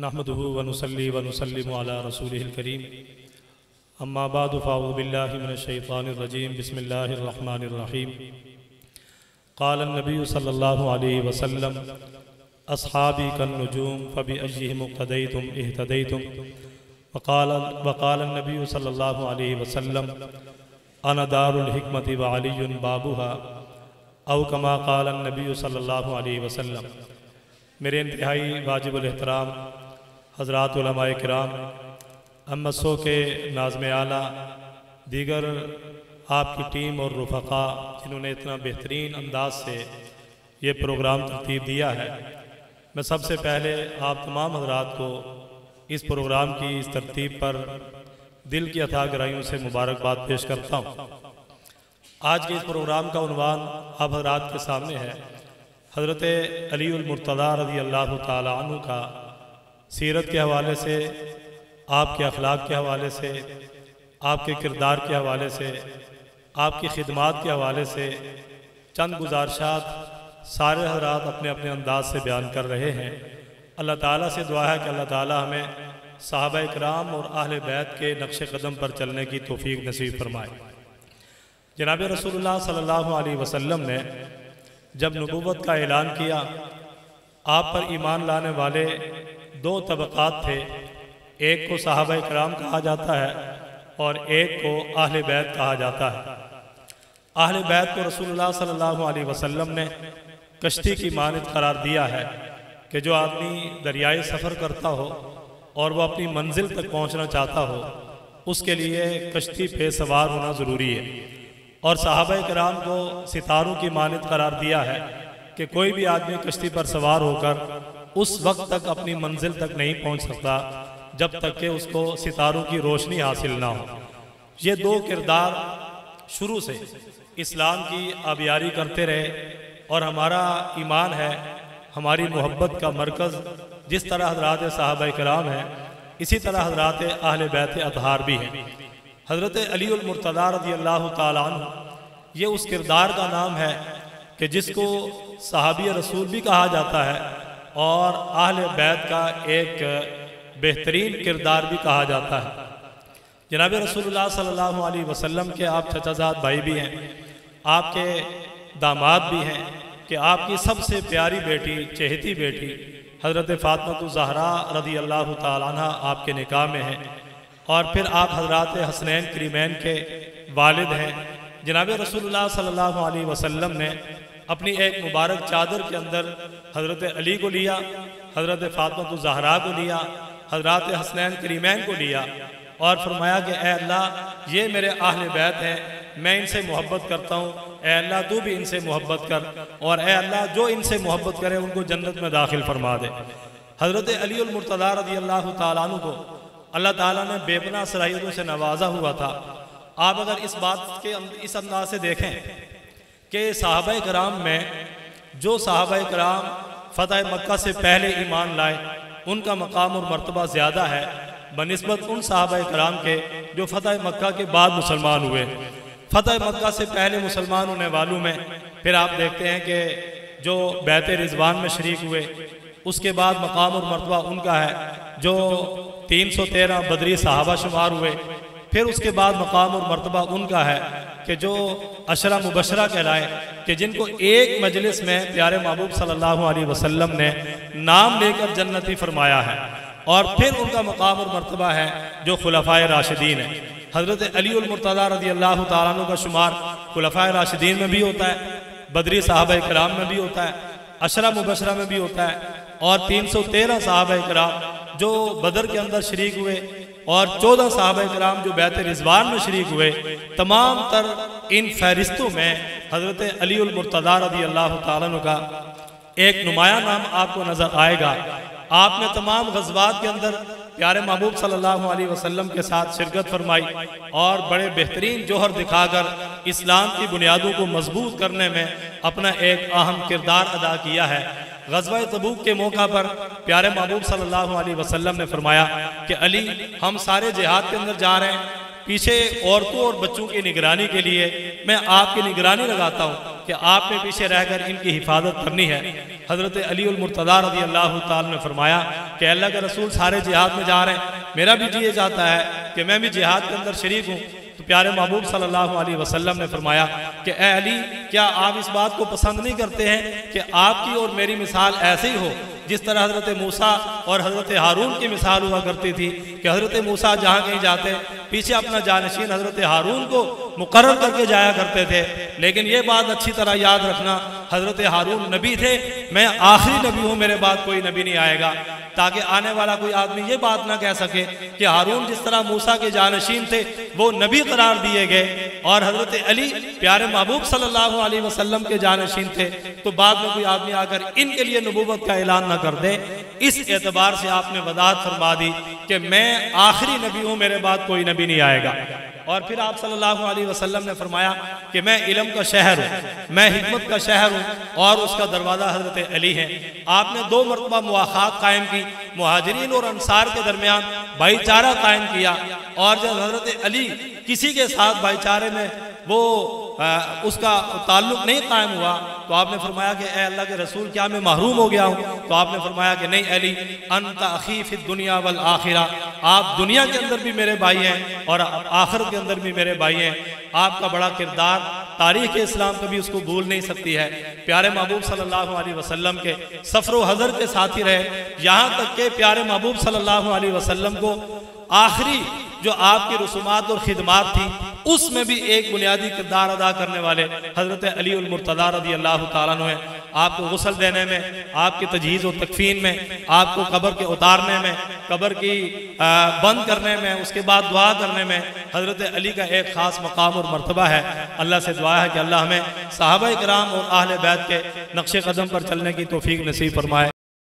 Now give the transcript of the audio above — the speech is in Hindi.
नहमदुहु व नुसल्ली व नुसल्लिमु अला रसूलिहिल करीम अम्मा बादु फ़अऊज़ु बिल्लाहि मिनश शैतानिर रजीम बिस्मिल्लाहिर रहमानिर रहीम। क़ाल नबी सल्लल्लाहु अलैहि वसल्लम अस्हाबी कन्नुजूम फ़बिअय्यिहिम इक़्तदैतुम इह्तदैतुम। वक़ाल नबी सल्लल्लाहु अलैहि वसल्लम अना दारुल हिकमति व अलियुन बाबुहा औ कमा क़ाल नबी सल्लल्लाहु अलैहि वसल्लम। मेरे इंतहाई वाजिबुल एहतराम हज़रात उलमाए किराम, अम्मसों के नाज़्म आला, दीगर आपकी टीम और रुफ़क़ा जिन्होंने इतना बेहतरीन अंदाज से ये प्रोग्राम तरतीब दिया है, मैं सबसे पहले आप तमाम हज़रात को इस प्रोग्राम की इस तरतीब पर दिल की अथाह गहराइयों से मुबारकबाद पेश करता हूँ। आज के इस प्रोग्राम का उन्वान आप हज़रात के सामने है हज़रत अलीउल मुर्तज़ा रज़ी अल्लाह ताला अन्हु का सीरत के हवाले से, आपके अखलाक के हवाले से, आपके किरदार के हवाले से, आपकी खिदमात के हवाले से चंद गुज़ारिशात सारे हज़रात अपने अपने अंदाज से बयान कर रहे हैं। अल्लाह ताला से दुआ है कि अल्लाह ताला हमें सहाबा इकराम और अहले बैत के नक्श कदम पर चलने की तौफीक नसीब फरमाए। जनाब रसूलुल्लाह सल्लल्लाहु अलैहि वसल्लम ने जब नबूवत का ऐलान किया, आप पर ईमान लाने वाले दो तबक़ात थे। एक को सहाबा इकराम कहा जाता है और एक को अहले बैत कहा जाता है। अहले बैत को रसूलुल्लाह सल्लल्लाहु अलैहि वसल्लम ने कश्ती की मानद करार दिया है कि जो आदमी दरियाई सफ़र करता हो और वह अपनी मंजिल तक पहुंचना चाहता हो, उसके लिए कश्ती पे सवार होना ज़रूरी है। और सहाबा किराम को सितारों की मानद करार दिया है कि कोई भी आदमी कश्ती पर सवार होकर उस वक्त तक अपनी मंजिल तक नहीं पहुंच सकता जब तक कि उसको सितारों की रोशनी हासिल ना हो। ये दो किरदार शुरू से इस्लाम की आबियारी करते रहे और हमारा ईमान है, हमारी मोहब्बत का मरकज़ जिस तरह हज़रात सहाबा किराम हैं, इसी तरह हज़रात अहले बैत अतहार भी हैं। हज़रत अलीउल मुर्तज़ा रज़ी अल्लाह ताला अन्हु ये उस किरदार का नाम है कि जिसको सहाबी रसूल भी कहा जाता है और अहले बैत का एक बेहतरीन किरदार भी कहा जाता है। जनाब रसूलुल्लाह सल्लल्लाहु अलैहि वसल्लम के आप चचाजाद भाई भी हैं, आपके दामाद भी हैं कि आपकी सबसे प्यारी बेटी, चहेती बेटी हज़रत फ़ातिमा ज़हरा रज़ी अल्लाह ताला अन्हा आपके निकाह में हैं और फिर आप हज़रात हसनैन करीमैन के वालिद हैं। जनाब रसूलुल्लाह सल्लल्लाहु अलैहि वसल्लम ने अपनी एक मुबारक चादर के अंदर हज़रत अली को लिया, हज़रत फ़ातिमा ज़हरा को लिया, हज़रात हसनैन करीमैन को लिया और फरमाया कि ए अल्लाह, ये मेरे अहले बैत हैं, मैं इनसे मोहब्बत करता हूँ, ए अल्लाह तू भी इनसे मोहब्बत कर और ए अल्लाह जो इनसे मोहब्बत करे उनको जन्नत में दाखिल फरमा दे। हज़रत अलीउल मुर्तज़ा रज़ी अल्लाह ताला अन्हु को अल्लाह ताला ने बेपनाह सलाहियतों से नवाजा हुआ था। आप अगर इस बात के इस अंदाज से देखें कि सहाबा किराम में जो सहाबा किराम फ़तह मक्का से पहले ईमान लाए, उनका मकाम और मर्तबा ज़्यादा है बनिस्बत उन सहाबा किराम के जो फ़तह मक्का के बाद मुसलमान हुए। फ़तह मक्का से पहले मुसलमान होने वालों में फिर आप देखते हैं कि जो बैत रिज़वान में शरीक हुए, उसके बाद मकाम और मर्तबा उनका है जो 313 बदरी सहाबा शुमार हुए। फिर उसके बाद मकाम और मर्तबा उनका है कि जो अशरा मुबशरा कहलाए कि जिनको एक मजलिस में प्यारे महबूब सल्लल्लाहु अलैहि वसल्लम ने नाम लेकर जन्नती फरमाया है। और फिर उनका मकाम और मर्तबा है जो खुलफाए राशिदीन है। हज़रत अलीउल मुर्तज़ा रज़ी अल्लाह ताला अन्हु का शुमार खुलफाए राशिदीन में भी होता है, बदरी सहाबा किराम में भी होता है, अशरा मुबशरा में भी होता है और 313 सहाबा किराम जो बदर के अंदर शरीक हुए और 14 सहाबा किराम जो बैत रिज़वान में शरीक हुए, तमाम तर इन फहरिस्तों में हज़रत अलीउल मुर्तज़ा रज़ी अल्लाह ताला अन्हु का एक नुमाया नाम आपको नज़र आएगा। आपने तमाम ग़ज़वात के अंदर प्यारे महबूब सल्लल्लाहु अलैहि वसल्लम के साथ शिरकत फरमाई और बड़े बेहतरीन जोहर दिखाकर इस्लाम की बुनियादों को मजबूत करने में अपना एक अहम किरदार अदा किया है। ग़ज़वा तबूक के मौका पर प्यारे महबूब सल्लल्लाहु अलैहि वसल्लम ने फरमाया कि अली, हम सारे जिहाद के अंदर जा रहे हैं, पीछे औरतों और बच्चों की निगरानी के लिए मैं आपकी निगरानी लगाता हूँ कि कि आपने पीछे रहकर इनकी हिफाजत करनी है। हज़रत अली उल मुर्तज़ा रज़ी अल्लाह ताला ने फरमाया कि अल्लाह के रसूल सारे जिहाद में जा रहे हैं, मेरा भी जी चाहता है कि मैं भी जिहाद के अंदर शरीक हूँ। तो प्यारे महबूब सल्लल्लाहु अलैहि वसल्लम ने फरमाया कि ए अली, क्या आप इस बात को पसंद नहीं करते हैं कि आपकी और मेरी मिसाल ऐसे ही हो जिस तरह हज़रत मूसा और हज़रत हारून की मिसाल हुआ करती थी कि हज़रत मूसा जहाँ कहीं जाते पीछे अपना जानशीन हज़रत हारून को मुकर्रर करके जाया करते थे। लेकिन ये बात अच्छी तरह याद रखना, हज़रत हारून नबी थे, मैं आखिरी नबी हूँ, मेरे बाद कोई नबी नहीं आएगा, ताकि आने वाला कोई आदमी ये बात ना कह सके कि हारून जिस तरह मूसा के जानशीन थे वो नबी करार दिए गए और हज़रत अली प्यारे महबूब सल्लल्लाहु अलैहि वसल्लम के जानशीन थे, तो बाद में कोई आदमी आकर इनके लिए नबूवत का ऐलान ना कर दे। इस एतबार से आपने वदात फरमा दी कि मैं आखिरी नबी हूँ, मेरे बाद कोई नबी नहीं आएगा। और फिर आप सल्लल्लाहु अलैहि वसल्लम ने फरमाया कि मैं इल्म का शहर हूँ, मैं हिकमत का शहर हूँ और उसका दरवाज़ा हज़रत अली है। आपने 2 मरतबा मुआखात कायम की, मुहाजिरीन और अंसार के दरमियान भाईचारा कायम किया, और जब हज़रत अली किसी के साथ भाईचारे में वो उसका ताल्लुक नहीं कायम हुआ तो आपने फरमाया कि ए अल्लाह के रसूल, क्या मैं महरूम हो गया हूँ? तो आपने फरमाया कि नहीं अली, अंत अखी फिद दुनिया वल आखिरा, आप दुनिया के अंदर भी मेरे भाई हैं और आखिरत के अंदर भी मेरे भाई हैं। आपका बड़ा किरदार तारीख़ इस्लाम कभी उसको भूल नहीं सकती है। प्यारे महबूब सल्लल्लाहु अलैहि वसल्लम के सफ़र हज़र के साथी रहे, यहाँ तक के प्यारे महबूब सल्लल्लाहु अलैहि वसल्लम को आखिरी जो आपकी रसूमात और खिदमात थी उसमें भी एक बुनियादी किरदार अदा करने वाले हज़रत अली उल मुर्तज़ा रज़ी अल्लाह ताला अन्हु हैं। आपको गुस्ल देने में, आपकी तजहीज़ और तकफ़ीन में, आपको कब्र के उतारने में, कब्र की बंद करने में, उसके बाद दुआ करने में हज़रत अली का एक ख़ास मकाम और मर्तबा है। अल्लाह से दुआ है कि अल्लाह हमें सहाबा इकराम और अहले बैत के नक्शे कदम पर चलने की तौफीक नसीब फरमाए।